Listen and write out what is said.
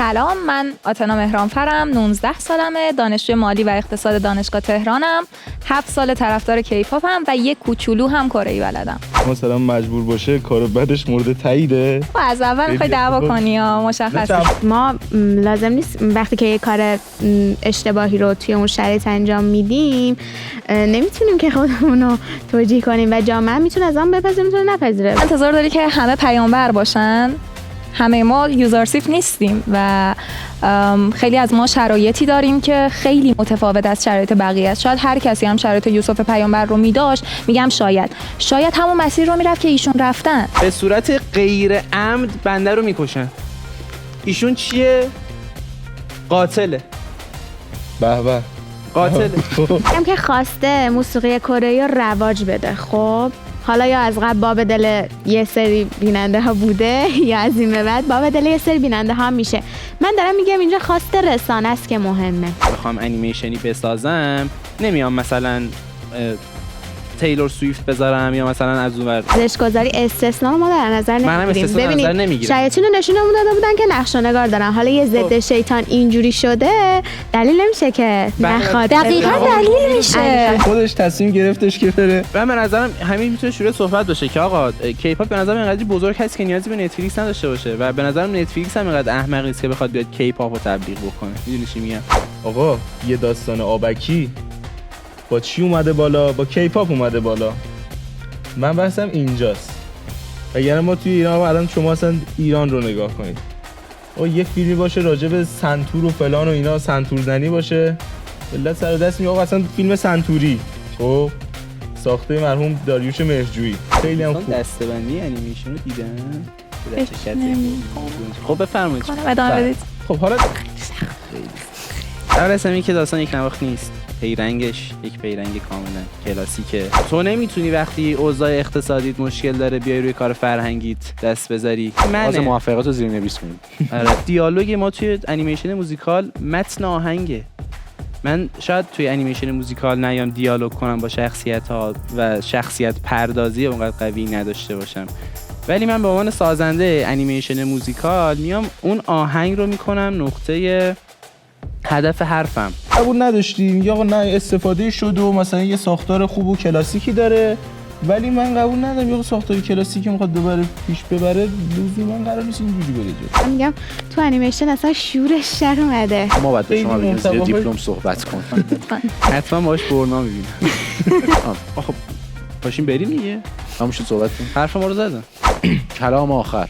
سلام، من آتنا مهرانفرم، 19 سالمه، دانشجوی مالی و اقتصاد دانشگاه تهرانم، 7 سال طرفدار کیپاپم و یک کوچولو هم کره‌ای بلدم. مثلا مجبور باشه کار بعدش مورد تاییده. از اول میخوای دعوا کنی یا مشخصه؟ ما لازم نیست وقتی که یه کار اشتباهی رو توی اون شرایط انجام میدیم نمیتونیم که خودمون رو توجیه کنیم و جامعه میتونه از آن بپذیره، میتونه نپذیره. انتظار داری که همه پیامبر باشن؟ همه ما یوزارسیف نیستیم و خیلی از ما شرایطی داریم که خیلی متفاوت از شرایط بقیه است. شاید هر کسی هم شرایط یوسف پیامبر رو می‌داشت، میگم شاید همون مسیر رو میرفت که ایشون رفتن. به صورت غیر عمد بنده رو میکشن. ایشون چیه؟ قاتله. به قاتله. هم که خواسته موسیقی کره رو رواج بده. خب حالا یا از قبل باب دل یه سری بیننده ها بوده یا از این به بعد باب دل یه سری بیننده ها میشه. من دارم میگم اینجا خواسته رسانه است که مهمه. بخوام انیمیشنی بسازم نمیام مثلا تیلور سویفت بذارم یا مثلا از اونور زشت‌گذاری استثنا ما در نظر نمیگیریم. ببینید شیاطین نشونمون داده بودن که نقشه‌نگار دارن. حالا یه ضد شیطان اینجوری شده دلیل نمیشه که نخواد. دقیقاً دلیل میشه. خودش تصمیم گرفتش که بره. و به نظرم همین میتونه شروع صحبت باشه که آقا کیپاپ به نظرم اینقدر بزرگ هست که نیازی به نتفلیکس نداشته باشه و به نظرم نتفلیکس هم اینقدر احمق نیست که بخواد بیاد کیپاپ رو تبلیغ بکنه. میدونی چی میگم؟ آقا یه داستان آبکی با چی اومده بالا؟ با کیپاپ اومده بالا. من بحثم اینجاست. یعنی ما توی ایران الان شما اصلا ایران رو نگاه کنید. یه فیلمی باشه راجع به سنتور و فلان و اینا، سنتور زنی باشه، ملت سر دست میگه آقا اصلا فیلم سنتوری. خب ساخته مرحوم داریوش مهرجویی خیلی هم خوب. دسته‌بندی انیمیشن رو دیدن؟ خب بفرمایید. ادامه بدید. خب حالا اول از همین که داستان یک نواخت نیست. پیرنگش یک پیرنگ کاملا کلاسیکه. تو نمیتونی وقتی اوضاع اقتصادیت مشکل داره بیای روی کار فرهنگیت دست بذاری. از موافقت رو زیرنویس کنید. آره دیالوگ ما توی انیمیشن موزیکال متن آهنگه. من شاید توی انیمیشن موزیکال نیام دیالوگ کنم با شخصیت‌ها و شخصیت پردازی اونقدر قوی نداشته باشم. ولی من به عنوان سازنده انیمیشن موزیکال میام اون آهنگ رو میکنم نقطه هدف حرفم. قبول نداشتیم یا نه استفاده شد و مثلا یه ساختار خوب و کلاسیکی داره، ولی من قبول ندارم یه ساختار کلاسیکی میخواد دوباره پیش ببره لزوما قرار نیست اینجوری بره. من میگم تو انیمیشن اصلا شورش در اومده. ما باید به شما بگیم زیر دیپلم صحبت کن. حتما باهاش برنا میبینم. خب پاشین بریم دیگه. تموم شد صحبت کن. حرف ما رو زدن. کلام آخر.